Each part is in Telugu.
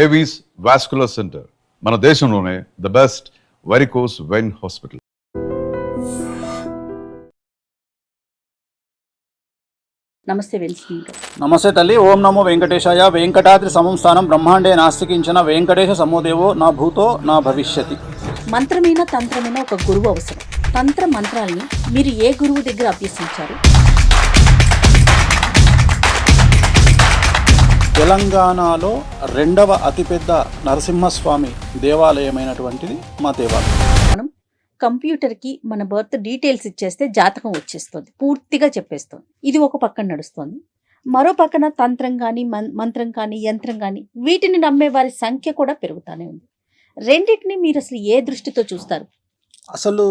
ఏవీస్ వాస్కులర్ సెంటర్ మన దేశంలోనే the best varicose vein hospital. నమస్తే నమస్తే తల్లి. ఓం నమో వెంకటేశాయ. వెంకటాద్రి సంస్థానం బ్రహ్మాండే నాస్తికించిన వెంకటేశ సమోదేవో నా భూతో నా భవిష్యతి. మంత్రమైన తంత్రమైన ఒక గురువు అవసరం. తంత్ర మంత్రాల్ని మీరు ఏ గురువు దగ్గర అభ్యసించారు? తెలంగాణలో రెండవ అతిపెద్ద నరసింహస్వామి దేవాలయమైనటువంటిది మా దేవాలయం. మనం కంప్యూటర్కి మన బర్త్ డీటెయిల్స్ ఇచ్చేస్తే జాతకం వచ్చేస్తుంది, పూర్తిగా చెప్పేస్తుంది. ఇది ఒక పక్కన నడుస్తుంది. మరో పక్కన తంత్రం కానీ మంత్రం కానీ యంత్రం కానీ వీటిని నమ్మే వారి సంఖ్య కూడా పెరుగుతూనే ఉంది. రెండింటిని మీరు అసలు ఏ దృష్టితో చూస్తారు? అసలు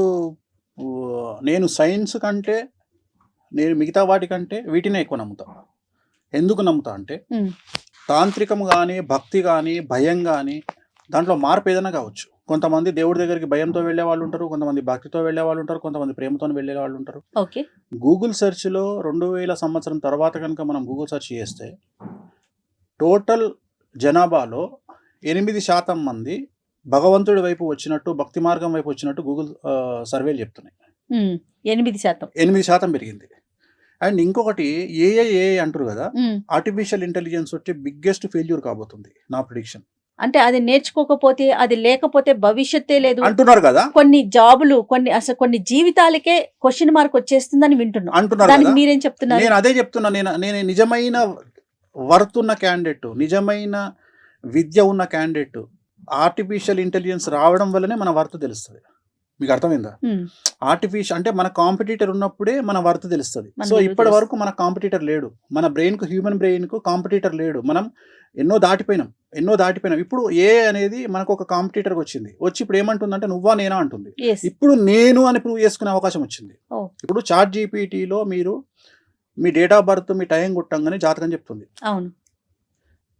నేను సైన్స్ కంటే నేను మిగతా వాటికంటే వీటినే ఎక్కువ నమ్ముతా. ఎందుకు నమ్ముతా అంటే తాంత్రికం కానీ భక్తి కానీ భయం కానీ దాంట్లో మార్పు ఏదైనా కావచ్చు. కొంతమంది దేవుడి దగ్గరికి భయంతో వెళ్ళే వాళ్ళు ఉంటారు, కొంతమంది భక్తితో వెళ్ళే వాళ్ళు ఉంటారు, కొంతమంది ప్రేమతో వెళ్ళే వాళ్ళు ఉంటారు. ఓకే. గూగుల్ సెర్చ్లో 2000 సంవత్సరం తర్వాత కనుక మనం గూగుల్ సెర్చ్ చేస్తే టోటల్ జనాభాలో 8% మంది భగవంతుడి వైపు వచ్చినట్టు, భక్తి మార్గం వైపు వచ్చినట్టు గూగుల్ సర్వేలు చెప్తున్నాయి. 8% పెరిగింది. అండ్ ఇంకొకటి ఏఐ అంటారు కదా, ఆర్టిఫిషియల్ ఇంటెలిజెన్స్ వచ్చే బిగ్గెస్ట్ ఫెయిల్యూర్ కాబోతుంది నా ప్రిడిక్షన్. అంటే అది నేర్చుకోకపోతే, అది లేకపోతే భవిష్యత్తే లేదు అంటున్నారు కదా. కొన్ని జాబులు, కొన్ని జీవితాలకే క్వశ్చన్ మార్క్ వచ్చేస్తుందని వింటున్నాం అంటున్నారు. దానికి మీరేం చెప్తున్నారు? నేను అదే చెప్తున్నా. నేను నిజమైన వర్త్ ఉన్న క్యాండిడేట్, నిజమైన విద్య ఉన్న క్యాండిడేట్ ఆర్టిఫిషియల్ ఇంటెలిజెన్స్ రావడం వల్లనే మన వర్త్ తెలుస్తుంది. మీకు అర్థమైందా? ఆర్టిఫిషియల్ అంటే మన కాంపిటీటర్ ఉన్నప్పుడే మన వర్త్ తెలుస్తుంది. సో ఇప్పటి వరకు మన కాంపిటీటర్ లేడు. మన బ్రెయిన్ కు, హ్యూమన్ బ్రెయిన్ కు కాంపిటీటర్ లేడు. మనం ఎన్నో దాటిపోయినాం. ఇప్పుడు ఏ అనేది మనకు ఒక కాంపిటీటర్ వచ్చి ఇప్పుడు ఏమంటుందంటే నువ్వా నేనా అంటుంది. ఇప్పుడు నేను అని ప్రూవ్ చేసుకునే అవకాశం వచ్చింది. ఇప్పుడు చాట్ జీపీటీలో మీరు మీ డేట్ ఆఫ్ బర్త్, మీ టైం కొట్టంగానే జాతకం చెప్తుంది. అవును.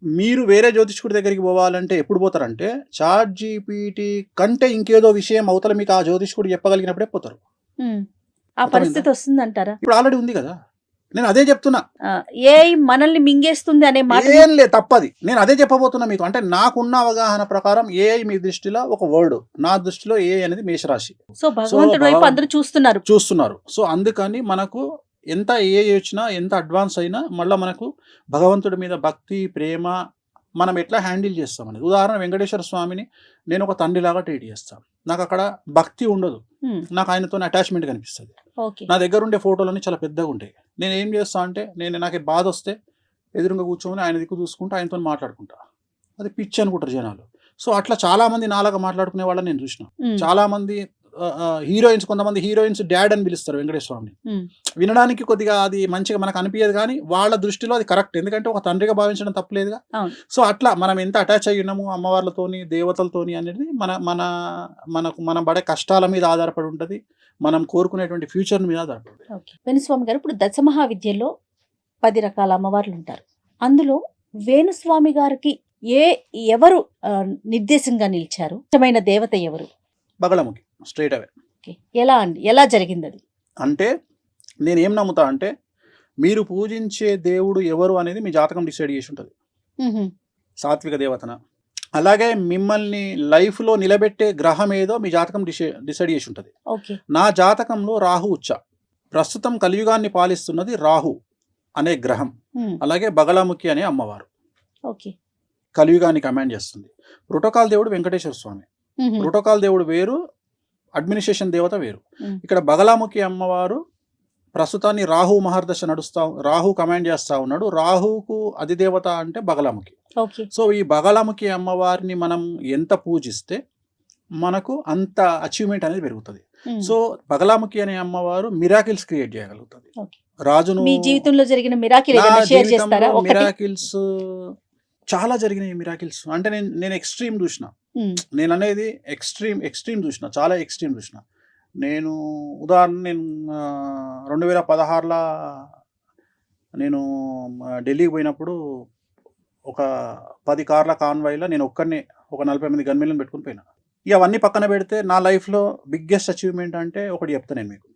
మీరు వేరే జ్యోతిష్కుడి దగ్గరికి పోవాలంటే ఎప్పుడు పోతారంటే చాట్ జీపీటీ కంటే ఇంకేదో విషయం అవతల మీకు ఆ జ్యోతిష్కుడు చెప్పగలిగినప్పుడే పోతారు. ఆ పరిస్థితి వస్తుందంటారా? ఇప్పుడు ఆల్రెడీ ఉంది కదా. నేను అదే చెప్తున్నా. ఏఐ మనల్ని మింగేస్తుంది అనే మాట ఏం లేదు, తప్పది. నేను అదే చెప్పబోతున్నా మీకు. అంటే నాకున్న అవగాహన ప్రకారం ఏఐ మీ దృష్టిలో ఒక వర్డ్, నా దృష్టిలో ఏఐ అనేది మేషరాశి. సో భగవంతుడి వైపు అందరూ చూస్తున్నారు. సో అందుకని మనకు ఎంత ఏఐ వచ్చినా, ఎంత అడ్వాన్స్ అయినా మళ్ళీ మనకు భగవంతుడి మీద భక్తి, ప్రేమ మనం ఎట్లా హ్యాండిల్ చేస్తాం అనేది. ఉదాహరణ వెంకటేశ్వర స్వామిని నేను ఒక తండ్రిలాగా ట్రీట్ చేస్తాను. నాకు అక్కడ భక్తి ఉండదు, నాకు ఆయనతో అటాచ్మెంట్ కనిపిస్తుంది. నా దగ్గర ఉండే ఫోటోలన్నీ చాలా పెద్దగా ఉంటాయి. నేను ఏం చేస్తా అంటే నాకు బాధ వస్తే ఎదురుగా కూర్చొని ఆయన దిక్కు చూసుకుంటూ ఆయనతో మాట్లాడుకుంటా. అది పిచ్చి అనుకుంటారు జనాలు. సో అట్లా చాలా మంది నాలాగా మాట్లాడుకునే వాళ్ళని నేను చూసిన. చాలా మంది హీరోయిన్స్, కొంతమంది హీరోయిన్స్ డాడ్ అని పిలుస్తారు వెంకటేశ్వర స్వామిని. వినడానికి కొద్దిగా అది మంచిగా మనకు అనిపించదు, కానీ వాళ్ళ దృష్టిలో అది కరెక్ట్. ఎందుకంటే ఒక తండ్రిగా భావించడం తప్పలేదుగా. సో అట్లా మనం ఎంత అటాచ్ అయ్యి ఉన్నాము అమ్మవార్లతోని, దేవతలతోని అనేది మన పడే కష్టాల మీద ఆధారపడి ఉంటుంది, మనం కోరుకునేటువంటి ఫ్యూచర్ మీద ఆధారపడి ఉంటుంది. వేణుస్వామి గారు, ఇప్పుడు దశమహావిద్యలో 10 రకాల అమ్మవార్లు ఉంటారు. అందులో వేణుస్వామి గారికి ఎవరు నిర్దేశంగా నిలిచారు? ఇష్టమైన దేవత ఎవరు? బగళముఖి, స్ట్రైట్ అవే. ఎలా జరిగింది అది? అంటే నేనేం నమ్ముతా అంటే మీరు పూజించే దేవుడు ఎవరు అనేది మీ జాతకం డిసైడ్ చేసి ఉంటుంది. సాత్విక దేవతన, అలాగే మిమ్మల్ని లైఫ్లో నిలబెట్టే గ్రహం ఏదో మీ జాతకం డిసైడ్ చేసి ఉంటుంది. నా జాతకంలో రాహు ఉచ్చ. ప్రస్తుతం కలియుగాన్ని పాలిస్తున్నది రాహు అనే గ్రహం. అలాగే బగళముఖి అనే అమ్మవారు కలియుగాన్ని కమాండ్ చేస్తుంది. ప్రోటోకాల్ దేవుడు వెంకటేశ్వర స్వామి. ప్రోటోకాల్ దేవుడు వేరు, అడ్మినిస్ట్రేషన్ దేవత వేరు. ఇక్కడ బగళముఖి అమ్మవారు ప్రస్తుతాన్ని రాహు మహర్దశ రాహు కమాండ్ చేస్తా ఉన్నాడు. రాహుకు అధిదేవత అంటే బగళముఖి. సో ఈ బగళముఖి అమ్మవారిని మనం ఎంత పూజిస్తే మనకు అంత అచీవ్మెంట్ అనేది పెరుగుతుంది. సో బగళముఖి అనే అమ్మవారు మిరాకిల్స్ క్రియేట్ చేయగలుగుతుంది. రాజును మీ జీవితంలో జరిగిన మిరాకిల్స్ చాలా జరిగినాయి. మిరాకిల్స్ అంటే నేను ఎక్స్ట్రీమ్ చూసిన. నేను అనేది ఎక్స్ట్రీమ్ చూసిన, చాలా ఎక్స్ట్రీమ్ చూసిన. నేను ఉదాహరణ 2016లో నేను ఢిల్లీకి పోయినప్పుడు ఒక 10 కార్ల కాన్వాయ్లో నేను ఒక్కరిని ఒక 40 మంది గన్మెన్లను పెట్టుకుని పోయినా. ఇవన్నీ పక్కన పెడితే నా లైఫ్లో బిగ్గెస్ట్ అచీవ్మెంట్ అంటే ఒకటి చెప్తాను నేను మీకు.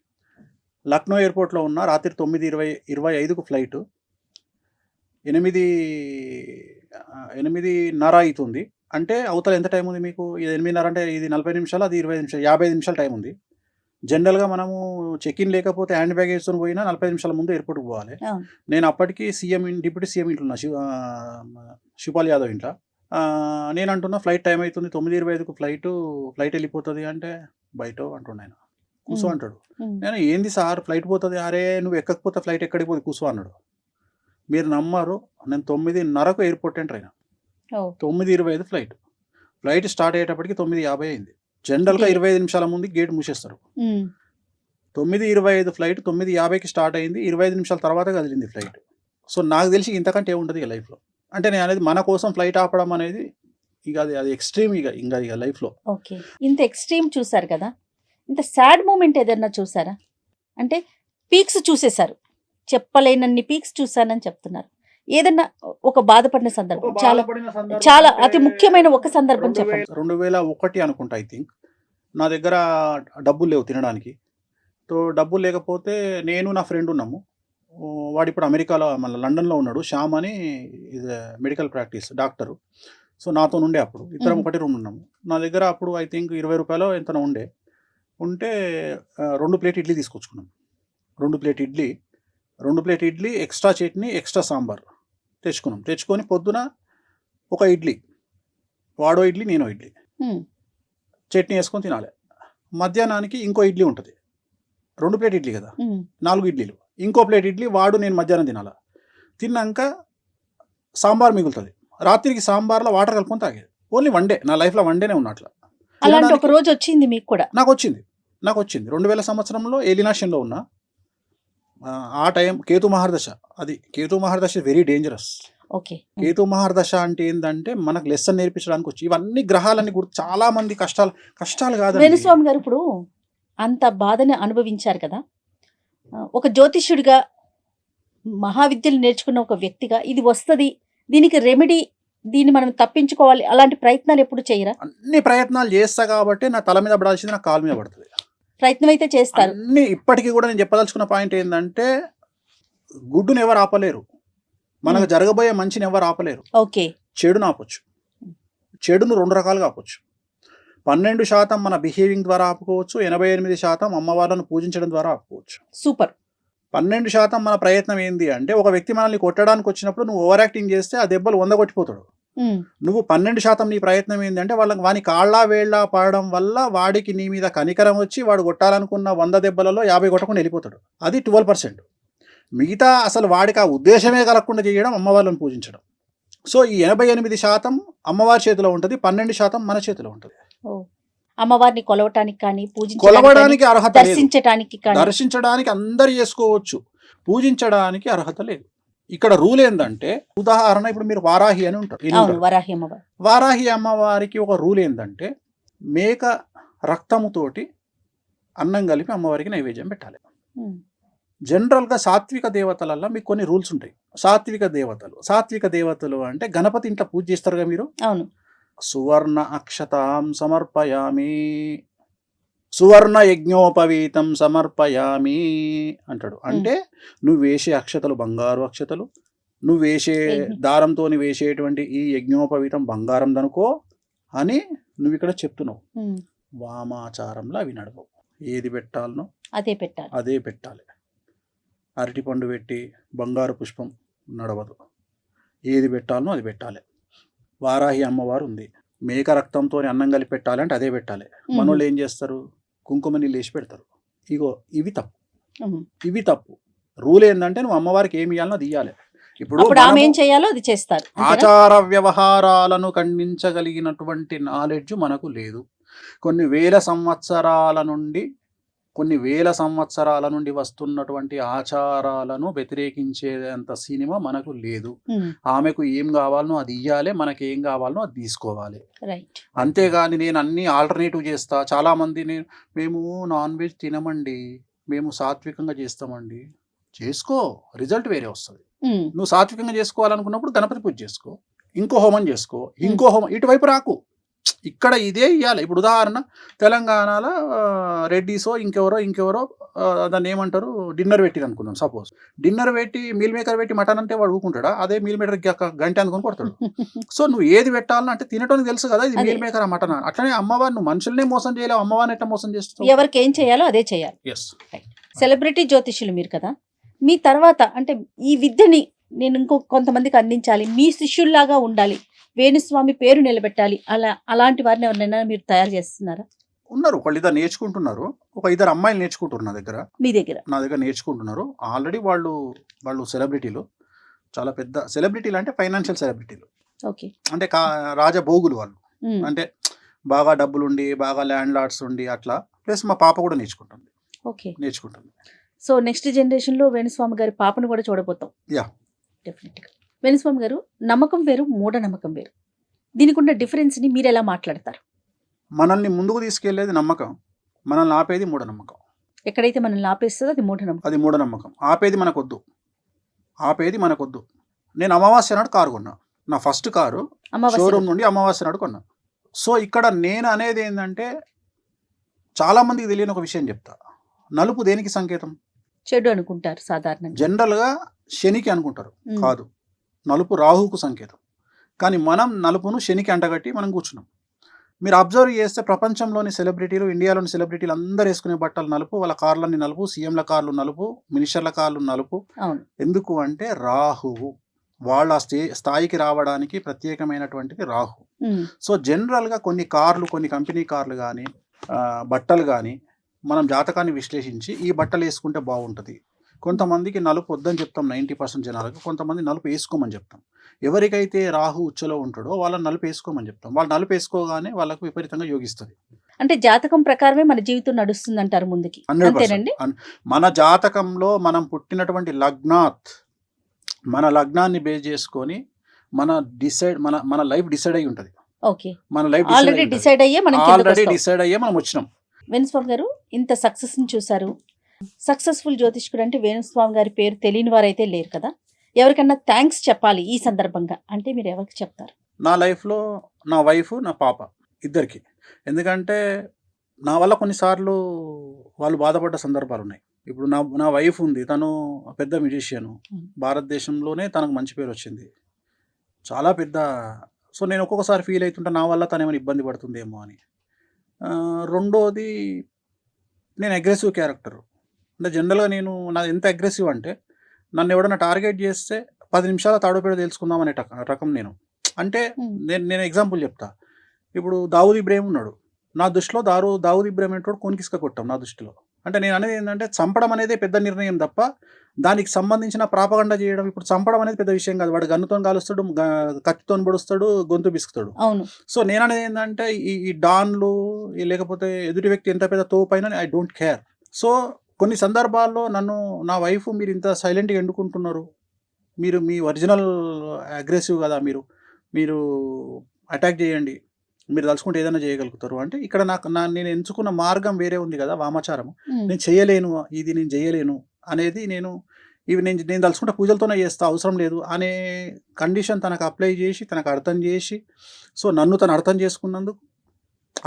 లక్నో ఎయిర్పోర్ట్లో ఉన్న రాత్రి 9:25కు ఫ్లైట్, 8 8:30 అవుతుంది అంటే అవతల ఎంత టైం ఉంది మీకు? ఇది 8:30 అంటే ఇది 40 నిమిషాలు, అది 25 నిమిషాలు, 55 నిమిషాలు టైం ఉంది. జనరల్‌గా మనము చెక్ ఇన్ లేకపోతే హ్యాండ్ బ్యాగేజ్‌తోని పోయినా 45 నిమిషాల ముందు ఎయిర్‌పోర్ట్‌కి పోవాలి. అవును. నేను అప్పటికి డిప్యూటీ సీఎం ఇంట్లో ఉన్నా, శివపాల్ యాదవ్ ఇంట్లో. నేను అంటున్నా ఫ్లైట్ టైం అవుతుంది, 9:25కు ఫ్లైట్ వెళ్ళిపోతుంది అంటే, బయటో అంటుండు ఆయన. కూసో అంటాడు. నేను ఏంది సార్ ఫ్లైట్ పోతుంది, అరే నువ్వు ఎక్కకపోతే ఫ్లైట్ ఎక్కడికి పోతుంది, కూసో అన్నాడు. మీరు నమ్మరు, నేను 9:30కు ఎయిర్‌పోర్ట్ ఎంటర్ అయినా. 9:25 ఫ్లైట్ స్టార్ట్ అయ్యేటప్పటికి 9:50 అయింది. జనరల్‌గా 25 నిమిషాల ముందు గేట్ మూసేస్తారు. 9:25 ఫ్లైట్ 9:50కి స్టార్ట్ అయింది. 25 నిమిషాల తర్వాత కదిలింది ఫ్లైట్. సో నాకు తెలిసి ఇంతకంటే ఏముంటుంది ఇక లైఫ్లో. అంటే నేను అనేది మన కోసం ఫ్లైట్ ఆపడం అనేది ఇక అది ఎక్స్ట్రీమ్ ఇక లైఫ్లో. ఓకే, ఇంత ఎక్స్ట్రీమ్ చూసారు కదా, ఇంత సాడ్ మూమెంట్ ఏదన్నా చూసారా? అంటే పీక్స్ చూసేశారు, చెప్పలేనన్ని పీక్స్ చూసానని చెప్తున్నారు. ఏదన్నా ఒక బాధపడిన సందర్భం, చాలా అతి ముఖ్యమైన ఒక సందర్భం చెప్పండి. 2001 అనుకుంటా ఐ థింక్. నా దగ్గర డబ్బులు లేవు తినడానికి. డబ్బులు లేకపోతే నేను నా ఫ్రెండ్ ఉన్నాము. వాడు ఇప్పుడు అమెరికాలో మళ్ళీ లండన్లో ఉన్నాడు. శ్యామ్ అని మెడికల్ ప్రాక్టీస్ డాక్టరు. సో నాతో ఉండే అప్పుడు ఇద్దరం ఒకటి రూమ్ ఉన్నాము. నా దగ్గర అప్పుడు ఐ థింక్ 20 రూపాయలు ఎంతనో ఉంటే 2 ప్లేట్ ఇడ్లీ తీసుకొచ్చుకున్నాం. 2 plate idli extra chutney, extra sambar తెచ్చుకొని పొద్దున ఒక ఇడ్లీ, వాడో ఇడ్లీ, నేనో ఇడ్లీ, చట్నీ వేసుకొని తినాలి. మధ్యాహ్నానికి ఇంకో ఇడ్లీ ఉంటుంది. 2 ప్లేట్ ఇడ్లీ కదా, 4 ఇడ్లీలు. ఇంకో ప్లేట్ ఇడ్లీ వాడు నేను మధ్యాహ్నం తినాలి. తిన్నాక సాంబార్ మిగులుతుంది. రాత్రికి సాంబార్లో వాటర్ కలుపుకొని తాగేది. ఓన్లీ వన్ డే, నా లైఫ్లో వన్ డేనే ఉన్నట్ల. అలాంటి ఒక రోజు వచ్చింది మీకు కూడా? నాకు వచ్చింది. 2000 సంవత్సరంలో ఏలినాశంలో ఉన్నా. ఆ టైం కేతు మహర్దశ. అది కేతు మహర్దశ వెరీ డేంజరస్. ఓకే, కేతు మహర్దశ అంటే ఏంటంటే మనకు లెసన్ నేర్పించడానికి వచ్చి ఇవన్నీ గ్రహాలన్నీ చాలా మంది కష్టాలు కాదు. వేణుస్వామి గారు ఇప్పుడు అంత బాధని అనుభవించారు కదా, ఒక జ్యోతిష్యుడిగా, మహావిద్యలు నేర్చుకున్న ఒక వ్యక్తిగా, ఇది వస్తుంది, దీనికి రెమెడీ, దీన్ని మనం తప్పించుకోవాలి, అలాంటి ప్రయత్నాలు ఎప్పుడు చేయరా? అన్ని ప్రయత్నాలు చేస్తా కాబట్టి నా తల మీద పడాల్సింది నా కాలు మీద పడుతుంది. ప్రయత్నం అయితే చేస్తారు అన్ని. ఇప్పటికీ కూడా నేను చెప్పదలుచుకున్న పాయింట్ ఏంటంటే, గుడ్డును ఎవరు ఆపలేరు, మనకు జరగబోయే మంచిని ఎవరు ఆపలేరు. ఓకే, చెడును ఆపొచ్చు. చెడును 2 రకాలుగా ఆపొచ్చు. 12% మన బిహేవింగ్ ద్వారా ఆపుకోవచ్చు, 88% అమ్మవార్లను పూజించడం ద్వారా ఆపుకోవచ్చు. సూపర్. 12% మన ప్రయత్నం ఏంది అంటే, ఒక వ్యక్తి మనల్ని కొట్టడానికి వచ్చినప్పుడు నువ్వు ఓవర్ యాక్టింగ్ చేస్తే ఆ దెబ్బలు 100 కొట్టిపోతాడు. నువ్వు 12% నీ ప్రయత్నం ఏంటంటే వాని కాళ్ళ వేళ్ళ పడడం వల్ల వాడికి నీ మీద కనికరం వచ్చి వాడు కొట్టాలనుకున్న 100 దెబ్బలలో 50 కొట్టకుండా వెళ్ళిపోతాడు. అది 12%. మిగతా అసలు వాడికి ఆ ఉద్దేశమే కలగకుండా చేయడం అమ్మవార్లను పూజించడం. సో ఈ 88% అమ్మవారి చేతిలో ఉంటుంది, 12% మన చేతిలో ఉంటుంది. అమ్మవారిని కొలవటానికి కానీ, కొలవడానికి అర్హత లేదు. దర్శించడానికి అందరు చేసుకోవచ్చు, పూజించడానికి అర్హత లేదు. ఇక్కడ రూల్ ఏంటంటే, ఉదాహరణ ఇప్పుడు మీరు వారాహి అని ఉంటారు. వారాహి అమ్మవారికి ఒక రూల్ ఏంటంటే, మేక రక్తముతోటి అన్నం కలిపి అమ్మవారికి నైవేద్యం పెట్టాలి. జనరల్గా సాత్విక దేవతలలో మీకు కొన్ని రూల్స్ ఉంటాయి. సాత్విక దేవతలు అంటే గణపతి ఇంట్లో పూజ చేస్తారుగా మీరు. అవును. సువర్ణ అక్షతాం సమర్పయామి, సువర్ణ యజ్ఞోపవీతం సమర్పయామి అంటాడు. అంటే నువ్వు వేసే అక్షతలు బంగారు అక్షతలు, నువ్వు వేసే దారంతో వేసేటువంటి ఈ యజ్ఞోపవీతం బంగారం దనుకో అని నువ్వు ఇక్కడ చెప్తున్నావు. వామాచారంలో అవి నడవవు. ఏది పెట్టాలనో అదే పెట్టాలి. అరటిపండు పెట్టి బంగారు పుష్పం నడవదు. ఏది పెట్టాలనో అది పెట్టాలి. వారాహి అమ్మవారు ఉంది, మేక రక్తంతో అన్నం కలిపి పెట్టాలి అంటే అదే పెట్టాలి. మనోళ్ళు ఏం చేస్తారు, కుంకుమ నీళ్ళు వేసి పెడతారు. ఇవి తప్పు. రూల్ ఏంటంటే నువ్వు అమ్మవారికి ఏమి ఇవ్వాలనో అది ఇవ్వాలి. ఇప్పుడు అది చేస్తారు. ఆచార వ్యవహారాలను ఖండించగలిగినటువంటి నాలెడ్జ్ మనకు లేదు. కొన్ని వేల సంవత్సరాల నుండి వస్తున్నటువంటి ఆచారాలను వ్యతిరేకించేంత సినిమా మనకు లేదు. ఆమెకు ఏం కావాలనో అది ఇయ్యాలి, మనకి ఏం కావాలనో అది తీసుకోవాలి. అంతేగాని నేను అన్ని ఆల్టర్నేటివ్ చేస్తా. చాలా మంది మేము నాన్ వెజ్ తినమండి, మేము సాత్వికంగా చేస్తామండి. చేసుకో, రిజల్ట్ వేరే వస్తుంది. నువ్వు సాత్వికంగా చేసుకోవాలనుకున్నప్పుడు గణపతి పూజ చేసుకో, ఇంకో హోమం చేసుకో, ఇటువైపు రాకు. ఇక్కడ ఇదే ఇవ్వాలి. ఇప్పుడు ఉదాహరణ తెలంగాణలో రెడ్డిసో ఇంకెవరో దాన్ని ఏమంటారు డిన్నర్ పెట్టి అనుకుందాం. సపోజ్ డిన్నర్ పెట్టి మీల్ మేకర్ పెట్టి మటన్ అంటే వాడు ఊకుంటాడా? అదే మీల్ మేకర్ గంట అనుకుని కొడతాడు. సో నువ్వు ఏది పెట్టాలని అంటే తినటం తెలుసు కదా, ఇది మీల్ మేకర్ ఆ మటన్. అట్లనే అమ్మవారు నువ్వు మనుషులనే మోసం చేయలేవు, అమ్మవారిని ఎట్లా మోసం చేస్తావు? ఎవరికి ఏం చేయాలో అదే చేయాలి. ఎస్. సెలబ్రిటీ జ్యోతిష్యులు మీరు కదా, మీ తర్వాత అంటే ఈ విద్యని నేను కొంతమందికి అందించాలి, మీ శిష్యుల్లాగా ఉండాలి, వేణుస్వామి పేరు నిలబెట్టాలి, అలాంటి వారిని ఎవరినైనా మీరు తయారు చేస్తున్నారా? ఉన్నారు, ఒకళ్ళు ఇద్దరు నేర్చుకుంటున్నారు. ఒక ఇద్దరు అమ్మాయిలు నేర్చుకుంటున్నారు మీ దగ్గర నా దగ్గర నేర్చుకుంటున్నారు. ఆల్రెడీ వాళ్ళు సెలబ్రిటీలు, చాలా పెద్ద సెలబ్రిటీలు, అంటే ఫైనాన్షియల్ సెలబ్రిటీలు. ఓకే. అంటే రాజభోగులు వాళ్ళు. అంటే బాగా డబ్బులుండి, బాగా ల్యాండ్ లార్డ్స్ ఉండి అట్లా. ప్లస్ మా పాప కూడా నేర్చుకుంటుంది. సో నెక్స్ట్ జనరేషన్ లో వేణుస్వామి గారి పాపను కూడా చూడబోతాం. యా, డెఫినెట్ గా. వేణుస్వామి గారు, నమ్మకం వేరు, మూఢనమ్మకం వేరు. దీనికి ఉన్న డిఫరెన్స్ ని మీరు ఎలా మాట్లాడతారు? మనల్ని ముందుకు తీసుకెళ్లేది నమ్మకం, మనల్ని ఆపేది మూఢనమ్మకం. ఎక్కడైతే మనల్ని ఆపేస్తుందో అది మూఢనమ్మకం. ఆపేది మనకొద్దు. నేను అమావాస్య నాడు కారు కొన్నా. నా ఫస్ట్ కారు షోరూమ్ నుండి అమావాస్య నాడు కొన్నా. సో ఇక్కడ నేను అనేది ఏంటంటే, చాలా మందికి తెలియని ఒక విషయం చెప్తా. నలుపు దేనికి సంకేతం? చెడు అనుకుంటారు సాధారణంగా. జనరల్ గా శనికి అనుకుంటారు, కాదు, నలుపు రాహుకు సంకేతం. కానీ మనం నలుపును శనికి అంటగట్టి మనం కూర్చున్నాం. మీరు అబ్జర్వ్ చేస్తే ప్రపంచంలోని సెలబ్రిటీలు, ఇండియాలోని సెలబ్రిటీలు అందరూ వేసుకునే బట్టలు నలుపు, వాళ్ళ కార్లన్నీ నలుపు, సీఎంల కార్లు నలుపు, మినిస్టర్ల కార్లు నలుపు. ఎందుకు అంటే రాహువు వాళ్ళ స్థాయికి రావడానికి ప్రత్యేకమైనటువంటిది రాహు. సో జనరల్గా కొన్ని కార్లు, కొన్ని కంపెనీ కార్లు కానీ బట్టలు కానీ మనం జాతకాన్ని విశ్లేషించి ఈ బట్టలు వేసుకుంటే బాగుంటుంది. కొంతమందికి నలుపు వద్దని చెప్తాం 90% జనాలకు, కొంతమంది నలుపు వేసుకోమని చెప్తాం. ఎవరికైతే రాహు ఉచ్చలో ఉంటాడో వాళ్ళని నలుపు వేసుకోమని చెప్తాం. వాళ్ళు నలుపు వేసుకోగానే వాళ్ళకు విపరీతంగా యోగిస్తుంది. అంటే జాతకం ప్రకారమే మన జీవితం నడుస్తుంది అంటారు ముందుకి. 100%. మన జాతకంలో మనం పుట్టినటువంటి మన లగ్నాన్ని బేస్ చేసుకొని మన లైఫ్ డిసైడ్ అయి ఉంటుంది. ఓకే, మన లైఫ్ ఆల్రెడీ డిసైడ్ అయ్యే మనం వచ్చినాం. వేణుస్వామి గారు, ఇంత సక్సెస్ ని చూసారు. సక్సెస్ఫుల్ జ్యోతిష్కుడు అంటే వేణుస్వామి గారి పేరు తెలియని వారైతే లేరు కదా. ఎవరికన్నా థ్యాంక్స్ చెప్పాలి ఈ సందర్భంగా అంటే మీరు ఎవరికి చెప్తారు? నా లైఫ్లో నా వైఫ్, నా పాప ఇద్దరికి. ఎందుకంటే నా వల్ల కొన్నిసార్లు వాళ్ళు బాధపడ్డ సందర్భాలు ఉన్నాయి. ఇప్పుడు నా వైఫ్ ఉంది, తను పెద్ద మ్యూజిషియన్, భారతదేశంలోనే తనకు మంచి పేరు వచ్చింది, చాలా పెద్ద. సో నేను ఒక్కొక్కసారి ఫీల్ అవుతుంటా నా వల్ల తను ఏమైనా ఇబ్బంది పడుతుందేమో అని. రెండోది, నేను అగ్రెసివ్ క్యారెక్టర్. అంటే జనరల్గా నాది ఎంత అగ్రెసివ్ అంటే, నన్ను ఎవడన్నా టార్గెట్ చేస్తే 10 నిమిషాల తాడోపేడ తెలుసుకుందాం అనే రకం నేను. అంటే నేను ఎగ్జాంపుల్ చెప్తా. ఇప్పుడు దావూద్ ఇబ్రాహిం ఉన్నాడు, నా దృష్టిలో దావూద్ ఇబ్రాహిం అనేటోడు కొనికిసుక కొట్టాం నా దృష్టిలో. అంటే నేను అనేది ఏంటంటే, చంపడం అనేది పెద్ద నిర్ణయం తప్ప దానికి సంబంధించిన ప్రాపగండ చేయడం, ఇప్పుడు చంపడం అనేది పెద్ద విషయం కాదు. వాడు గన్నుతో కాలుస్తాడు, కత్తితో పొడుస్తాడు, గొంతు బిసుకుతాడు. సో నేను అనేది ఏంటంటే, ఈ డాన్లు లేకపోతే ఎదుటి వ్యక్తి ఎంత పెద్ద తోపైనా ఐ డోంట్ కేర్. సో కొన్ని సందర్భాల్లో నా వైఫ్, మీరు ఇంత సైలెంట్గా ఎండుకుంటున్నారు, మీరు మీ ఒరిజినల్ అగ్రెసివ్ కదా, మీరు అటాక్ చేయండి, మీరు తలుచుకుంటే ఏదైనా చేయగలుగుతారు అంటే, ఇక్కడ నేను ఎంచుకున్న మార్గం వేరే ఉంది కదా, వామాచారము. నేను చేయలేను అనేది నేను తలుచుకుంటే పూజలతోనే చేస్తా, అవసరం లేదు అనే కండిషన్ తనకు అప్లై చేసి, తనకు అర్థం చేసి, సో నన్ను తను అర్థం చేసుకున్నందుకు,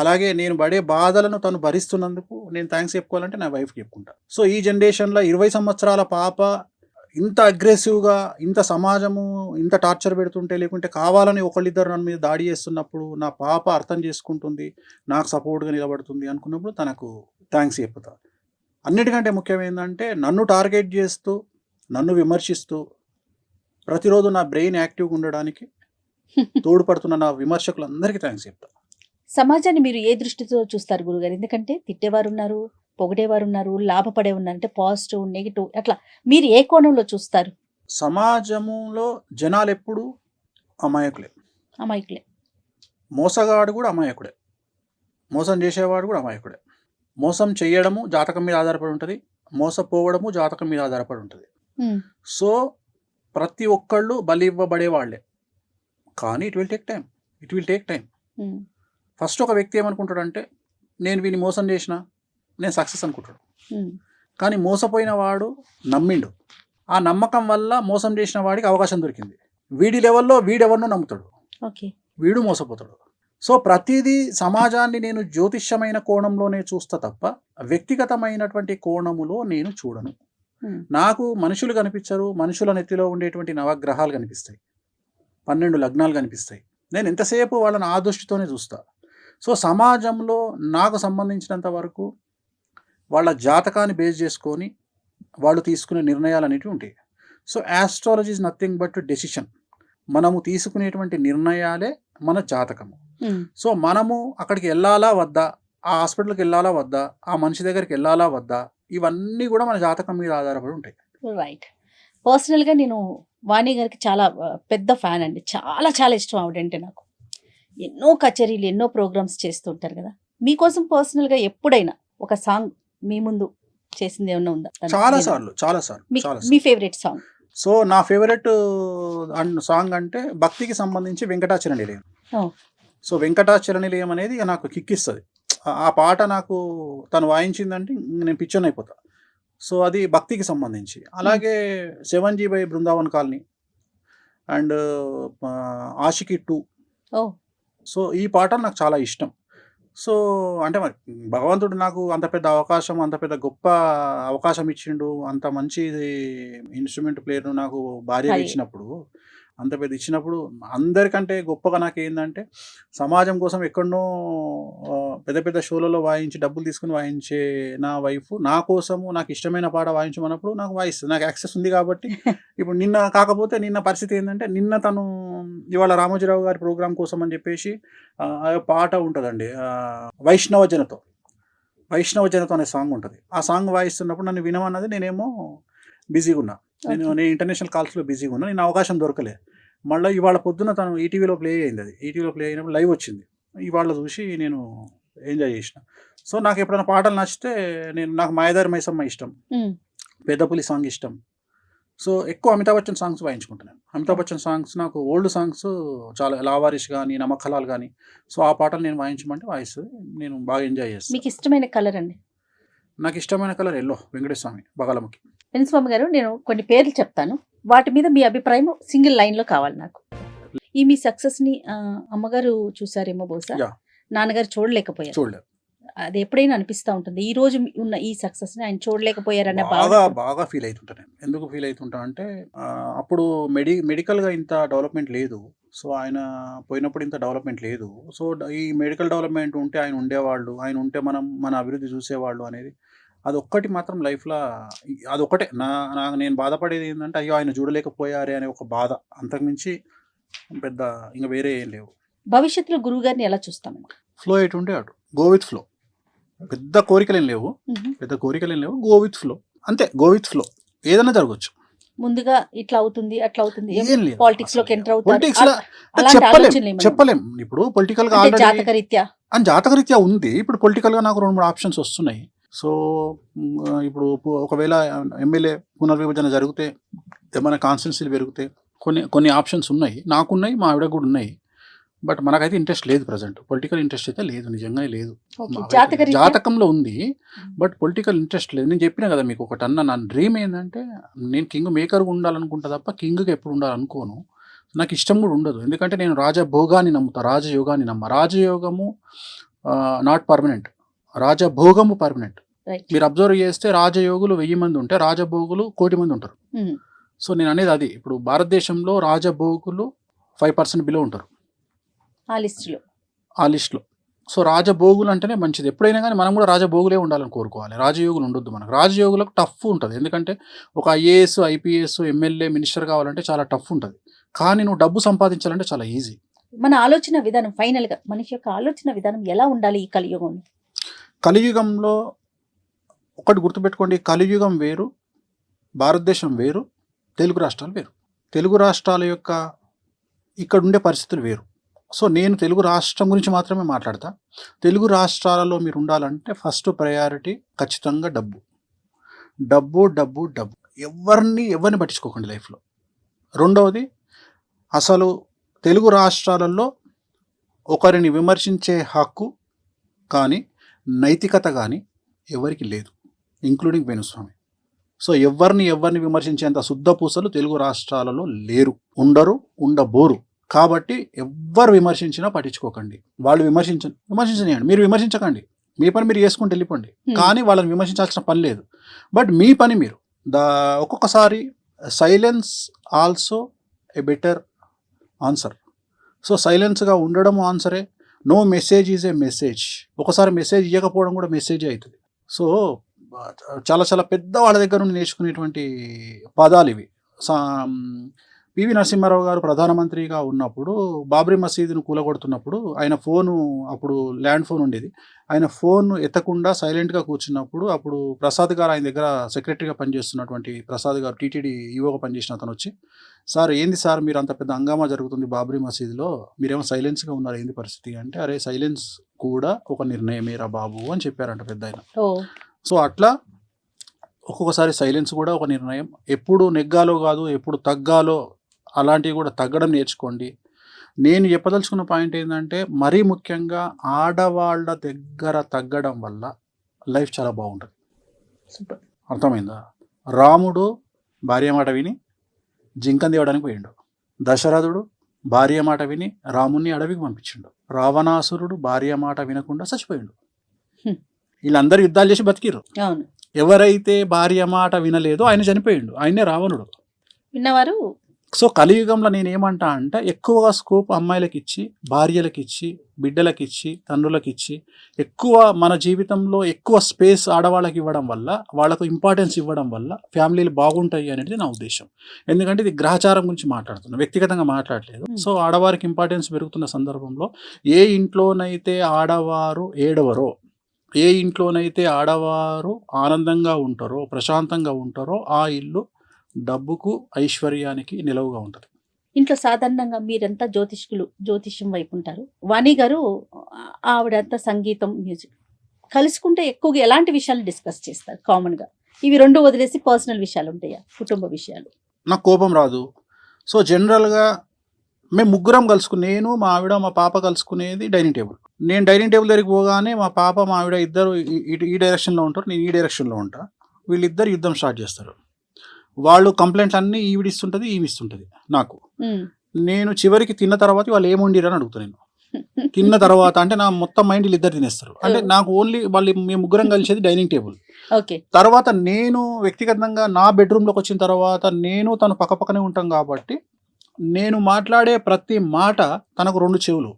అలాగే నేను పడే బాధలను తను భరిస్తున్నందుకు నేను థ్యాంక్స్ చెప్పుకోవాలంటే నా వైఫ్కి చెప్పుకుంటా. సో ఈ జనరేషన్లో 20 సంవత్సరాల పాప ఇంత అగ్రెసివ్గా, ఇంత సమాజము ఇంత టార్చర్ పెడుతుంటే, లేకుంటే కావాలని ఒకళ్ళిద్దరు నన్ను మీద దాడి చేస్తున్నప్పుడు నా పాప అర్థం చేసుకుంటుంది, నాకు సపోర్ట్గా నిలబడుతుంది అనుకున్నప్పుడు తనకు థ్యాంక్స్ చెప్పుతా. అన్నిటికంటే ముఖ్యమైందంటే, నన్ను టార్గెట్ చేస్తూ, నన్ను విమర్శిస్తూ, ప్రతిరోజు నా బ్రెయిన్ యాక్టివ్గా ఉండడానికి తోడ్పడుతున్న నా విమర్శకులందరికీ థ్యాంక్స్ చెప్తా. సమాజాన్ని మీరు ఏ దృష్టితో చూస్తారు గురుగారు? ఎందుకంటే తిట్టేవారు ఉన్నారు, పొగిడేవారు ఉన్నారు, లాభపడే ఉన్నారు, అంటే పాజిటివ్, నెగిటివ్, అట్లా మీరు ఏ కోణంలో చూస్తారు? సమాజంలో జనాలు ఎప్పుడు అమాయకులే. మోసగాడు కూడా అమాయకుడే, మోసం చేసేవాడు కూడా అమాయకుడే. మోసం చేయడము జాతకం మీద ఆధారపడి ఉంటుంది, మోసపోవడము జాతకం మీద ఆధారపడి ఉంటుంది. సో ప్రతి ఒక్కళ్ళు బలి ఇవ్వబడే వాళ్ళే. కానీ it will take time. First ఒక వ్యక్తి ఏమనుకుంటాడంటే, నేను వీని మోసం చేసిన, నేను సక్సెస్ అనుకుంటాడు. కానీ మోసపోయిన వాడు నమ్మిండు, ఆ నమ్మకం వల్ల మోసం చేసిన వాడికి అవకాశం దొరికింది. వీడి లెవెల్లో వీడెవరినో నమ్ముతాడు, వీడు మోసపోతాడు. సో ప్రతిదీ సమాజాన్ని నేను జ్యోతిష్యమైన కోణంలోనే చూస్తా తప్ప వ్యక్తిగతమైనటువంటి కోణములో నేను చూడను. నాకు మనుషులు కనిపించరు. మనుషుల నెత్తిలో ఉండేటువంటి నవగ్రహాలు కనిపిస్తాయి, 12 లగ్నాలు కనిపిస్తాయి. నేను ఎంతసేపు వాళ్ళని ఆ దృష్టితోనే చూస్తా. సో సమాజంలో నాకు సంబంధించినంత వరకు వాళ్ళ జాతకాన్ని బేస్ చేసుకొని వాళ్ళు తీసుకునే నిర్ణయాలు అనేటివి ఉంటాయి. So astrology is nothing but decision. మనము తీసుకునేటువంటి నిర్ణయాలే మన జాతకము. సో మనము అక్కడికి వెళ్ళాలా వద్దా, ఆ హాస్పిటల్కి వెళ్ళాలా వద్దా, ఆ మనిషి దగ్గరికి వెళ్ళాలా వద్దా, ఇవన్నీ కూడా మన జాతకం మీద ఆధారపడి ఉంటాయి. రైట్. పర్సనల్గా నేను వాణి గారికి చాలా పెద్ద ఫ్యాన్ అండి. చాలా చాలా ఇష్టం ఆవిడంటే నాకు. ఎన్నో కచేరీలు, ఎన్నో ప్రోగ్రామ్స్ చేస్తుంటారు కదా. మీకోసం పర్సనల్గా ఎప్పుడైనా ఒక సాంగ్ మీ ముందు చేసింది ఏమన్నా ఉందా? చాలా సార్లు. మీ ఫేవరెట్ సాంగ్? సో నా ఫేవరెట్ సాంగ్ అంటే భక్తికి సంబంధించి వెంకటాచల నిలయం. సో వెంకటాచల నిలయం అనేది నాకు కిక్కిస్తుంది. ఆ పాట నాకు తను వాయించిందంటే నేను పిచ్చోన్ అయిపోతా. సో అది భక్తికి సంబంధించి. అలాగే 7G by Brindavan colony and Aashiqui 2. So ఈ పాటలు నాకు చాలా ఇష్టం. సో అంటే మరి భగవంతుడు నాకు అంత పెద్ద అవకాశం, అంత పెద్ద గొప్ప అవకాశం ఇచ్చిండు. అంత మంచి ఇన్స్ట్రుమెంట్ ప్లేయర్ను నాకు భార్యగా ఇచ్చినప్పుడు, అంత పెద్ద ఇచ్చినప్పుడు అందరికంటే గొప్పగా నాకు ఏంటంటే సమాజం కోసం ఎక్కడనో పెద్ద పెద్ద షోలలో వాయించి డబ్బులు తీసుకుని వాయించే నా వైఫ్ నా కోసము నాకు ఇష్టమైన పాట వాయించమన్నప్పుడు నాకు వాయిస్తుంది. నాకు యాక్సెస్ ఉంది కాబట్టి. ఇప్పుడు కాకపోతే నిన్న పరిస్థితి ఏంటంటే తను ఇవాళ రామోజీరావు గారి ప్రోగ్రాం కోసం అని చెప్పేసి పాట ఉంటుందండి, వైష్ణవ జనతో అనే సాంగ్ ఉంటుంది. ఆ సాంగ్ వాయిస్తున్నప్పుడు నన్ను వినమన్నది, నేనేమో బిజీగా ఉన్నా. నేను ఇంటర్నేషనల్ కాల్స్లో బిజీగా ఉన్నా, నేను అవకాశం దొరకలే. మళ్ళీ ఇవాళ పొద్దున తను ఈటీవీలో ప్లే అయింది. అది ఈటీవీలో ప్లే అయినప్పుడు లైవ్ వచ్చింది. ఇవాళ చూసి నేను ఎంజాయ్ చేసిన. సో నాకు ఎప్పుడైనా పాటలు నచ్చితే నాకు మాయదారి మైసమ్మ ఇష్టం, పెద్దపులి సాంగ్ ఇష్టం. సో ఎక్కువ అమితాబ్ బచ్చన్ సాంగ్స్ వాయించుకుంటున్నాను. అమితాబ్ బచ్చన్ సాంగ్స్ నాకు ఓల్డ్ సాంగ్స్ చాలా, లావారిష్ కానీ, నమక్కలాల్ కానీ. సో ఆ పాటలు నేను వాయించమంటే వాయిస్తుంది. నేను బాగా ఎంజాయ్ చేస్తాను. మీకు ఇష్టమైన కలర్ అండి? నాకు ఇష్టమైన కలర్ ఎల్లో, వెంకటేశ్వమి బగలముఖి. వెంకటస్వామి గారు, నేను కొన్ని పేర్లు చెప్తాను, వాటి మీద మీ అభిప్రాయం సింగిల్ లైన్లో కావాలి నాకు. ఈ మీ సక్సెస్ని అమ్మగారు చూసారేమో బహుశా, నాన్నగారు చూడలేకపోయారు. అది ఎప్పుడైనా అనిపిస్తూ ఉంటుంది, ఈ రోజు ఉన్న ఈ సక్సెస్ని ఆయన చూడలేకపోయారనే బాగా ఫీల్ అవుతుంటా నేను. ఎందుకు ఫీల్ అవుతుంటా అంటే అప్పుడు మెడికల్గా ఇంత డెవలప్మెంట్ లేదు. సో ఆయన పోయినప్పుడు ఇంత డెవలప్మెంట్ లేదు. సో ఈ మెడికల్ డెవలప్మెంట్ ఉంటే ఆయన ఉండేవాళ్ళు, ఆయన ఉంటే మన అభివృద్ధి చూసేవాళ్ళు అనేది అదొక్కటి మాత్రం లైఫ్లో అదొక్కటే నేను బాధపడేది ఏంటంటే అయ్యో ఆయన చూడలేకపోయారే అనే ఒక బాధ. అంతకుమించి పెద్ద ఇంకా వేరే ఏం లేవు. భవిష్యత్తులో గురువు గారిని ఎలా చూస్తాం? ఫ్లో ఎటుంటే అటు, గో విత్ ఫ్లో. పెద్ద కోరికలేం లేవు, గో విత్ ఫ్లో, అంతే. గో విత్ ఫ్లో, ఏదైనా జరగచ్చు. ముందుగా ఇట్లా అవుతుంది అట్లా అవుతుంది, ఏం లేదు. పాలిటిక్స్ లోకి ఎంటర్ చెప్పలేం. ఇప్పుడు పొలిటికల్ గా జాతకరీత్యా ఉంది. ఇప్పుడు పొలిటికల్ గా నాకు 2-3 ఆప్షన్స్ వస్తున్నాయి. సో ఇప్పుడు ఒకవేళ ఎమ్మెల్యే పునర్విభజన జరిగితే, ఏమైనా కాన్స్టిట్యున్సీలు పెరిగితే కొన్ని ఆప్షన్స్ ఉన్నాయి. నాకున్నాయి, మా ఆవిడ కూడా ఉన్నాయి. బట్ మనకైతే ఇంట్రెస్ట్ లేదు. ప్రజెంట్ పొలిటికల్ ఇంట్రెస్ట్ అయితే లేదు, నిజంగా లేదు. జాతకంలో ఉంది, బట్ పొలిటికల్ ఇంట్రెస్ట్ లేదు. నేను చెప్పినా కదా మీకు ఒకటన్నా, నా డ్రీమ్ ఏంటంటే నేను కింగ్ మేకర్గా ఉండాలనుకుంటా తప్ప కింగ్గా ఎప్పుడు ఉండాలనుకోను. నాకు ఇష్టం కూడా ఉండదు. ఎందుకంటే నేను రాజభోగాన్ని నమ్ముతా, రాజయోగాన్ని రాజయోగము నాట్ పర్మనెంట్, రాజభోగము పర్మనెంట్. మీరు అబ్జర్వ్ చేస్తే రాజయోగులు 1000 మంది ఉంటే రాజభోగులు 1,000,000 మంది ఉంటారు. సో నేను అనేది అది. ఇప్పుడు భారతదేశంలో రాజభోగులు 5% బిలో ఉంటారు ఆ లిస్టులో. సో రాజభోగులు అంటేనే మంచిది. ఎప్పుడైనా కానీ మనం కూడా రాజభోగులే ఉండాలని కోరుకోవాలి, రాజయోగులు ఉండొద్దు మనకు. రాజయోగులకు టఫ్ ఉంటుంది. ఎందుకంటే ఒక IAS, IPS, ఎమ్మెల్యే, మినిస్టర్ కావాలంటే చాలా టఫ్ ఉంటుంది. కానీ నువ్వు డబ్బు సంపాదించాలంటే చాలా ఈజీ. మన ఆలోచన విధానం, ఫైనల్గా మనిషి యొక్క ఆలోచన విధానం ఎలా ఉండాలి ఈ కలియుగంలో? కలియుగంలో ఒకటి గుర్తుపెట్టుకోండి, కలియుగం వేరు, భారతదేశం వేరు, తెలుగు రాష్ట్రాలు వేరు. తెలుగు రాష్ట్రాల యొక్క ఇక్కడ ఉండే పరిస్థితులు వేరు. సో నేను తెలుగు రాష్ట్రం గురించి మాత్రమే మాట్లాడతా. తెలుగు రాష్ట్రాలలో మీరు ఉండాలంటే ఫస్ట్ ప్రయారిటీ ఖచ్చితంగా డబ్బు. ఎవరిని పట్టించుకోకండి లైఫ్లో. రెండవది, అసలు తెలుగు రాష్ట్రాలలో ఒకరిని విమర్శించే హక్కు కానీ నైతికత కానీ ఎవరికి లేదు, ఇంక్లూడింగ్ వేణుస్వామి. సో ఎవరిని విమర్శించేంత శుద్ధ పూసలు తెలుగు రాష్ట్రాలలో లేరు, ఉండరు, ఉండబోరు. కాబట్టి ఎవ్వరు విమర్శించినా పట్టించుకోకండి. వాళ్ళు విమర్శించనియండి, మీరు విమర్శించకండి, మీ పని మీరు చేసుకుంటూ వెళ్ళిపోండి. కానీ వాళ్ళని విమర్శించాల్సిన పని లేదు. బట్ మీ పని మీరు ఒక్కొక్కసారి silence also a better answer. So సైలెన్స్గా ఉండడం ఆన్సరే. No message is a message. ఒకసారి మెసేజ్ ఇవ్వకపోవడం కూడా మెసేజ్ అవుతుంది. సో చాలా చాలా పెద్ద వాళ్ళ దగ్గర నుండి నేర్చుకునేటువంటి పదాలు ఇవి. పివి నరసింహారావు గారు ప్రధానమంత్రిగా ఉన్నప్పుడు బాబ్రీ మసీదును కూలగొడుతున్నప్పుడు ఆయన ఫోను, అప్పుడు ల్యాండ్ ఫోన్ ఉండేది, ఆయన ఫోన్ ఎత్తకుండా సైలెంట్గా కూర్చున్నప్పుడు అప్పుడు ప్రసాద్ గారు, ఆయన దగ్గర సెక్రటరీగా పనిచేస్తున్నటువంటి ప్రసాద్ గారు, టీటీడీ ఈవోగా పనిచేసిన అతను వచ్చి, సార్ ఏంది సార్ మీరు అంత పెద్ద హంగామా జరుగుతుంది బాబ్రీ మసీదులో, మీరేమో సైలెన్స్గా ఉన్నారు, ఏంది పరిస్థితి అంటే, అరే సైలెన్స్ కూడా ఒక నిర్ణయమేరా బాబు అని చెప్పారంట పెద్ద ఆయన. సో అట్లా ఒక్కొక్కసారి సైలెన్స్ కూడా ఒక నిర్ణయం. ఎప్పుడు నెగ్గాలో కాదు, ఎప్పుడు తగ్గాలో, అలాంటివి కూడా తగ్గడం నేర్చుకోండి. నేను చెప్పదలుచుకున్న పాయింట్ ఏంటంటే, మరీ ముఖ్యంగా ఆడవాళ్ళ దగ్గర తగ్గడం వల్ల లైఫ్ చాలా బాగుంటుంది. అర్థమైందా? రాముడు భార్య మాట విని జింకను తేవడానికి పోయిండు. దశరథుడు భార్య మాట విని రాముణ్ణి అడవికి పంపించిండు. రావణాసురుడు భార్య మాట వినకుండా చచ్చిపోయిండు. వీళ్ళందరూ యుద్ధాలు చేసి బతికిరు. ఎవరైతే భార్య మాట వినలేదో ఆయన చనిపోయిండు, ఆయనే రావణుడు. విన్నవారు. సో కలియుగంలో నేనేమంటా అంటే, ఎక్కువగా స్కోప్ అమ్మాయిలకి ఇచ్చి, భార్యలకి ఇచ్చి, బిడ్డలకి ఇచ్చి, తండ్రులకి ఇచ్చి, ఎక్కువ మన జీవితంలో ఎక్కువ స్పేస్ ఆడవాళ్ళకి ఇవ్వడం వల్ల, వాళ్ళకు ఇంపార్టెన్స్ ఇవ్వడం వల్ల ఫ్యామిలీలు బాగుంటాయి అనేది నా ఉద్దేశం. ఎందుకంటే ఇది గ్రహచారం గురించి మాట్లాడుతున్నాను, వ్యక్తిగతంగా మాట్లాడలేదు. సో ఆడవారికి ఇంపార్టెన్స్ పెరుగుతున్న సందర్భంలో, ఏ ఇంట్లోనైతే ఆడవారు ఏడవరో, ఏ ఇంట్లోనైతే ఆడవారు ఆనందంగా ఉంటారో, ప్రశాంతంగా ఉంటారో, ఆ ఇల్లు డబ్బుకు, ఐశ్వర్యానికి నిలవుగా ఉంటుంది. ఇంట్లో సాధారణంగా మీరంతా జ్యోతిష్యం వైపు ఉంటారు. వాణి గారు ఆవిడంతా సంగీతం, మ్యూజిక్. కలుసుకుంటే ఎక్కువగా ఎలాంటి విషయాలు డిస్కస్ చేస్తారు కామన్గా? ఇవి రెండు వదిలేసి పర్సనల్ విషయాలు ఉంటాయా, కుటుంబ విషయాలు? నాకు కోపం రాదు. సో జనరల్గా మేము ముగ్గురం నేను, మా ఆవిడ, మా పాప కలుసుకునేది డైనింగ్ టేబుల్. నేను డైనింగ్ టేబుల్ దగ్గరికి పోగానే మా పాప, మా ఆవిడ ఇద్దరు ఈ డైరెక్షన్లో ఉంటారు, నేను ఈ డైరెక్షన్లో ఉంటా. వీళ్ళిద్దరు యుద్ధం స్టార్ట్ చేస్తారు. వాళ్ళు కంప్లైంట్లు అన్నీ ఈవిడిస్తుంటుంది, ఈవిస్తుంటుంది నాకు. నేను చివరికి తిన్న తర్వాత వాళ్ళు ఏం వండిరు అని అడుగుతాను. నేను తిన్న తర్వాత అంటే నా మొత్తం మైండ్ వీళ్ళిద్దరు తినేస్తారు. అంటే నాకు ఓన్లీ మేము ముగ్గురం కలిసేది డైనింగ్ టేబుల్. తర్వాత నేను వ్యక్తిగతంగా నా బెడ్రూమ్లోకి వచ్చిన తర్వాత నేను తను పక్కపక్కనే ఉంటాం కాబట్టి, నేను మాట్లాడే ప్రతి మాట తనకు రెండు చెవులు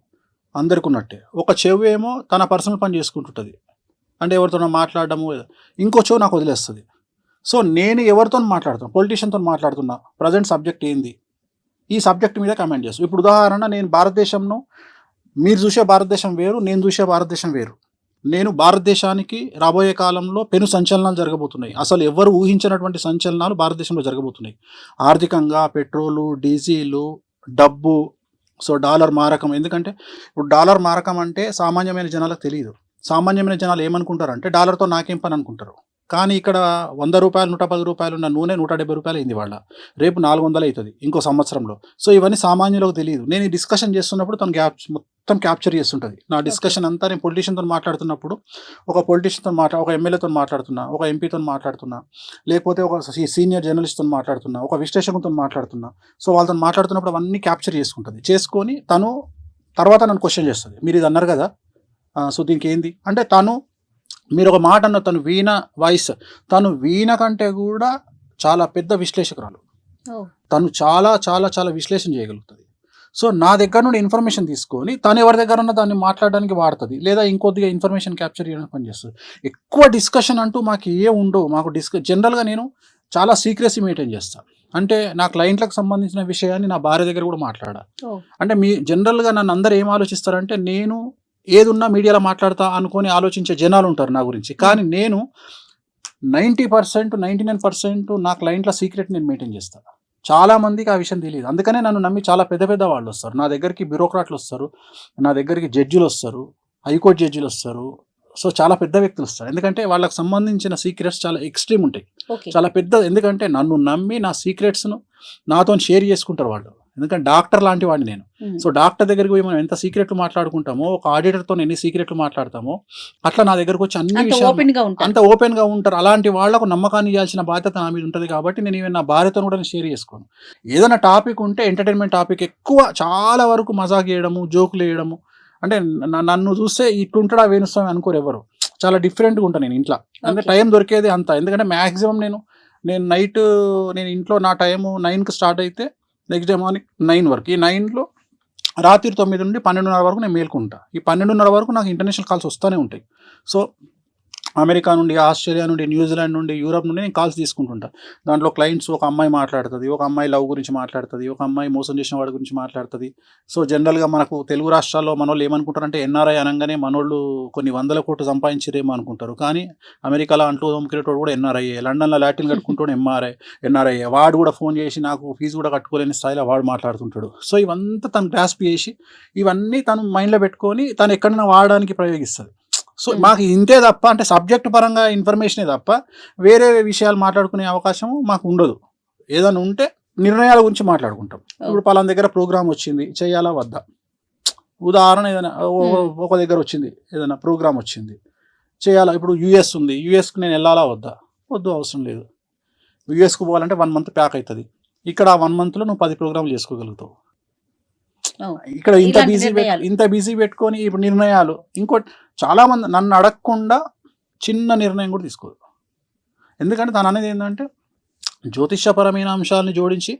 అందరికి ఉన్నట్టే. ఒక చెవు ఏమో తన పర్సనల్ పని చేసుకుంటుంటుంది, అంటే ఎవరితో మాట్లాడడము, ఇంకో చెవు నాకు వదిలేస్తుంది. సో నేను ఎవరితో మాట్లాడుతున్నా, పొలిటీషియన్తో మాట్లాడుతున్నా, ప్రజెంట్ సబ్జెక్ట్ ఏంది, ఈ సబ్జెక్ట్ మీద కమెంట్ చేస్తాను. ఇప్పుడు ఉదాహరణ, నేను భారతదేశంను, మీరు చూసే భారతదేశం వేరు, నేను చూసే భారతదేశం వేరు. నేను భారతదేశానికి రాబోయే కాలంలో పెను సంచలనాలు జరగబోతున్నాయి. అసలు ఎవరు ఊహించినటువంటి సంచలనాలు భారతదేశంలో జరగబోతున్నాయి. ఆర్థికంగా పెట్రోలు, డీజిలు, డబ్బు, సో డాలర్ మారకం. ఎందుకంటే ఇప్పుడు డాలర్ మారకం అంటే సామాన్యమైన జనాలకు తెలియదు. సామాన్యమైన జనాలు ఏమనుకుంటారంటే, డాలర్తో నాకేం పని అనుకుంటారు. కానీ ఇక్కడ 100 రూపాయలు, 110 రూపాయలు ఉన్న నూనె 170 రూపాయలు అయింది వాళ్ళ, రేపు 400 అవుతుంది ఇంకో సంవత్సరంలో. సో ఇవన్నీ సామాన్యులకు తెలియదు. నేను ఈ డిస్కషన్ చేస్తున్నప్పుడు తను మొత్తం క్యాప్చర్ చేస్తుంటుంది నా డిస్కషన్ అంతా. నేను పొలిటీషియన్తో మాట్లాడుతున్నప్పుడు ఒక పొలిటీషియన్తో ఒక ఎమ్మెల్యేతో మాట్లాడుతున్నా, ఒక ఎంపీతో మాట్లాడుతున్నా, లేకపోతే ఒక సీనియర్ జర్నలిస్ట్తో మాట్లాడుతున్నా, ఒక విశ్లేషకులతో మాట్లాడుతున్నా. సో వాళ్ళతో మాట్లాడుతున్నప్పుడు అవన్నీ క్యాప్చర్ చేసుకుంటుంది. చేసుకొని తను తర్వాత నన్ను క్వశ్చన్ చేస్తుంది, మీరు ఇది అన్నారు కదా, సో దీనికి ఏంది అంటే, మీరు ఒక మాట అన్న, తను వీణ వాయిస్, తను వీణ కంటే కూడా చాలా పెద్ద విశ్లేషకురాలు. తను చాలా చాలా చాలా విశ్లేషణ చేయగలుగుతుంది. సో నా దగ్గర నుండి ఇన్ఫర్మేషన్ తీసుకొని తను ఎవరి దగ్గర ఉన్న దాన్ని మాట్లాడడానికి వాడుతుంది, లేదా ఇంకొద్దిగా ఇన్ఫర్మేషన్ క్యాప్చర్ చేయడానికి పనిచేస్తుంది. ఎక్కువ డిస్కషన్ అంటూ మాకు ఉండవు. మాకు జనరల్గా నేను చాలా సీక్రెసీ మెయింటైన్ చేస్తాను. అంటే నా క్లయింట్లకు సంబంధించిన విషయాన్ని నా భార్య దగ్గర కూడా మాట్లాడా. అంటే జనరల్గా నన్ను అందరూ ఏం ఆలోచిస్తారంటే, నేను ఏదున్నా మీడియాలో మాట్లాడతా అనుకొని ఆలోచించే జనాలు ఉంటారు నా గురించి. కానీ నేను 90%, 99% నా క్లయింట్ల సీక్రెట్ నేను మెయింటైన్ చేస్తాను. చాలామందికి ఆ విషయం తెలియదు. అందుకనే నన్ను నమ్మి చాలా పెద్ద పెద్ద వాళ్ళు వస్తారు నా దగ్గరికి. బ్యూరోక్రాట్లు వస్తారు నా దగ్గరికి, జడ్జిలు వస్తారు, హైకోర్టు జడ్జిలు వస్తారు. సో చాలా పెద్ద వ్యక్తులు వస్తారు. ఎందుకంటే వాళ్ళకి సంబంధించిన సీక్రెట్స్ చాలా ఎక్స్ట్రీమ్ ఉంటాయి, చాలా పెద్ద. ఎందుకంటే నన్ను నమ్మి నా సీక్రెట్స్ను నాతో షేర్ చేసుకుంటారు వాళ్ళు. ఎందుకంటే డాక్టర్ లాంటి వాడిని నేను. ఉమ్. సో డాక్టర్ దగ్గరికి పోయి మనం ఎంత సీక్రెట్లు మాట్లాడుకుంటామో, ఒక ఆడిటర్తో ఎన్ని సీక్రెట్లు మాట్లాడతామో, అట్లా నా దగ్గరకు వచ్చి అన్ని అంత విషయాలు ఓపెన్ గా ఉంటారు. అంత ఓపెన్గా ఉంటారు. అలాంటి వాళ్ళకు నమ్మకాన్ని ఇవ్వాల్సిన బాధ్యత నా మీద ఉంటుంది కాబట్టి నేను ఈవెన్ నా భార్యతో కూడా షేర్ చేసుకోను. ఏదైనా టాపిక్ ఉంటే ఎంటర్టైన్మెంట్ టాపిక్ ఎక్కువ, చాలా వరకు మజాక్ చేయడము, జోకులు వేయడము. అంటే నన్ను చూస్తే ఇట్లుంటాడా వేణుస్వామి అనుకోరు ఎవరు. చాలా డిఫరెంట్గా ఉంటాను నేను ఇంట్లో. అంటే Okay. టైం దొరికేది అంత. ఎందుకంటే మ్యాక్సిమం నేను నైట్ నేను ఇంట్లో నా టైము 9కి స్టార్ట్ అయితే నెక్స్ట్ డే మార్నింగ్ 9 వరకు. ఈ 9లో రాత్రి 9 నుండి 12:30 వరకు నేను మేల్కుంటా. ఈ 12:30 వరకు నాకు ఇంటర్నేషనల్ కాల్స్ వస్తూనే ఉంటాయి. సో అమెరికా నుండి, ఆస్ట్రేలియా నుండి, న్యూజిలాండ్ నుండి, యూరప్ నుండి నేను కాల్స్ తీసుకుంటుంటా. దాంట్లో క్లయింట్స్, ఒక అమ్మాయి మాట్లాడుతుంది, ఒక అమ్మాయి లవ్ గురించి మాట్లాడుతుంది, ఒక అమ్మాయి మోసం చేసిన వాడి గురించి మాట్లాడుతుంది. సో జనరల్గా మనకు తెలుగు రాష్ట్రాల్లో మనోళ్ళు ఏమనుకుంటారంటే ఎన్ఆర్ఐ అనగానే మనోళ్ళు కొన్ని 100 కోట్లు సంపాదించారేమో అనుకుంటారు. కానీ అమెరికాలో అంటూ దొమ్మికేటోడు కూడా ఎన్ఆర్ఐ, లండన్లో లాటిన్ కట్టుకుంటూ ఎన్ఆర్ఐ. వాడు కూడా ఫోన్ చేసి నాకు ఫీజు కూడా కట్టుకోలేని స్థాయిలో వాడు మాట్లాడుతుంటాడు. సో ఇవంతా తను గ్రాస్ప్ చేసి ఇవన్నీ తను మైండ్లో పెట్టుకొని తను ఎక్కడైనా వాడడానికి ప్రయోగిస్తుంది. సో మాకు ఇంతే తప్ప, అంటే సబ్జెక్ట్ పరంగా ఇన్ఫర్మేషనే తప్ప వేరే విషయాలు మాట్లాడుకునే అవకాశం మాకు ఉండదు. ఏదైనా ఉంటే నిర్ణయాల గురించి మాట్లాడుకుంటాం. ఇప్పుడు పలానా దగ్గర ప్రోగ్రామ్ వచ్చింది, చేయాలా వద్దా. ఉదాహరణ ఏదైనా ఒక దగ్గర వచ్చింది, ఏదైనా ప్రోగ్రామ్ వచ్చింది, చేయాలా. ఇప్పుడు యూఎస్ ఉంది, యూఎస్కి నేను వెళ్ళాలా వద్దా. వద్దు, అవసరం లేదు. యూఎస్కి పోవాలంటే 1 మంత్ ప్యాక్ అవుతుంది. ఇక్కడ ఆ 1 మంత్లో నువ్వు 10 ప్రోగ్రాంలు చేసుకోగలుగుతావు. ఇక్కడ ఇంత బిజీ పెట్టుకొని ఇప్పుడు నిర్ణయాలు. ఇంకోటి, చాలా మంది నన్ను అడగకుండా చిన్న నిర్ణయం కూడా తీసుకోదు. ఎందుకంటే తను అనేది ఏంటంటే జ్యోతిష్యపరమైన అంశాలను జోడించి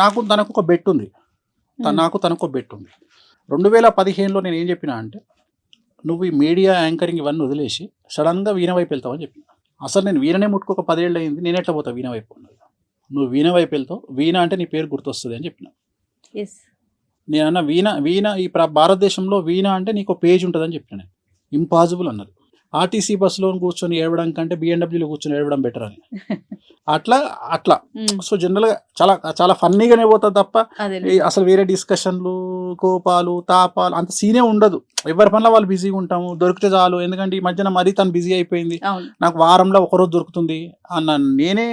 నాకు తనకు ఒక బెట్ ఉంది. తనకు బెట్ ఉంది. 2015లో నేను ఏం చెప్పినా అంటే, నువ్వు ఈ మీడియా యాంకరింగ్ ఇవన్నీ వదిలేసి సడన్గా వీణ వైపు వెళ్తావని చెప్పిన. అసలు నేను వీణనే ముట్టుకోక 10 ఏళ్ళు అయింది, నేను ఎట్లా పోతా వీణ వైపు. నువ్వు వీణ వైపు వెళ్తావు, వీణ అంటే నీ పేరు గుర్తొస్తుంది అని చెప్పిన. నేనన్నా వీణ ఈ భారతదేశంలో వీణ అంటే నీకు పేజ్ ఉంటుందని చెప్పిన. నేను ఇంపాసిబుల్ అన్నది. ఆర్టీసీ బస్సులో కూర్చొని ఏడవడం కంటే బిఎండబ్ల్యూలో కూర్చొని ఏడవడం బెటర్ అని. అట్లా సో జనరల్గా చాలా చాలా ఫన్నీగానే పోతుంది తప్ప అసలు వేరే డిస్కషన్లు, కోపాలు, తాపాలు అంత సీనే ఉండదు. ఎవరి పనిలో వాళ్ళు బిజీగా ఉంటాము, దొరికితే చాలు. ఎందుకంటే ఈ మధ్యన మరీ తను బిజీ అయిపోయింది. నాకు వారంలో ఒకరోజు దొరుకుతుంది అన్న. నేనే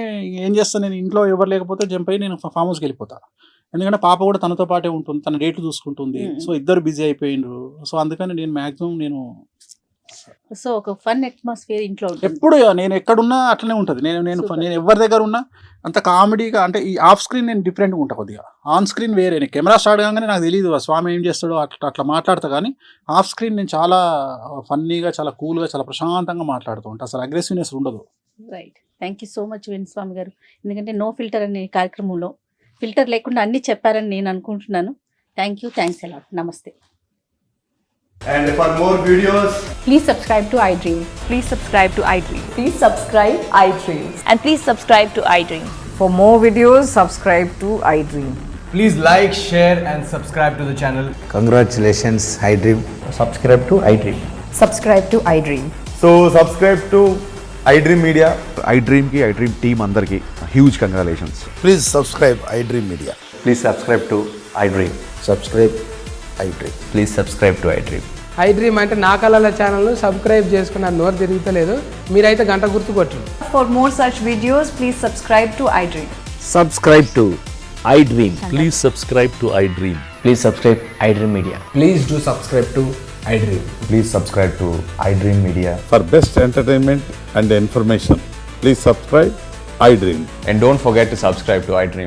ఏం చేస్తాను, నేను ఇంట్లో ఎవరు లేకపోతే జంప్ అయ్యి నేను ఫామ్ హౌస్కి వెళ్ళిపోతాను. ఎందుకంటే పాప కూడా తనతో పాటే ఉంటుంది, తన డేట్లు చూసుకుంటుంది. సో ఇద్దరు బిజీ అయిపోయిండ్రు. సో అందుకని నేను మ్యాక్సిమం సో ఒక ఫన్ అట్మాస్ఫియర్ ఇంట్లో ఎప్పుడు నేను ఎక్కడున్నా అట్లనే ఉంటుంది. నేను ఎవరి దగ్గర ఉన్నా అంత కామెడీగా, అంటే ఈ ఆఫ్ స్క్రీన్ నేను డిఫరెంట్గా ఉంటా కొద్దిగా, ఆన్ స్క్రీన్ వేరే. నేను కెమెరా స్టార్ట్ కాగానే నాకు తెలియదు స్వామి ఏం చేస్తాడో అట్లా మాట్లాడతా. కానీ ఆఫ్ స్క్రీన్ నేను చాలా ఫన్నీగా, చాలా కూల్గా, చాలా ప్రశాంతంగా మాట్లాడుతూ ఉంటాను. అసలు అగ్రెసివ్నెస్ ఉండదు. Right. Thank you so much Venu Swamy గారు. ఎందుకంటే నో ఫిల్టర్ అనే కార్యక్రమంలో ఫిల్టర్ లేకుండా అన్ని చెప్పారని నేను అనుకుంటున్నాను. Thanks a lot. నమస్తే. And for more videos, Please subscribe to iDream. Please subscribe to iDream. Please subscribe iDream. And please subscribe to iDream. For more videos, subscribe to iDream. please like, share and subscribe to the channel. Congratulations, iDream. Subscribe to iDream. Subscribe to iDream. So subscribe to iDream Media. iDream team అందరికి huge congratulations. Please subscribe iDream Media. Please subscribe to iDream. Subscribe iDream. Please subscribe to iDream. iDream అంటే నా కళల ఛానల్ను సబ్స్క్రైబ్ చేసుకున్న నోరు తిరుగుతలేదు. మీరైతే గంట గుర్తు కొట్టండి. For more such videos, please subscribe to iDream. Subscribe to iDream. Please subscribe to iDream. Please subscribe iDream Media. Please do subscribe to iDream. Please subscribe to iDream Media. For best entertainment and information, please subscribe iDream. And don't forget to subscribe to iDream.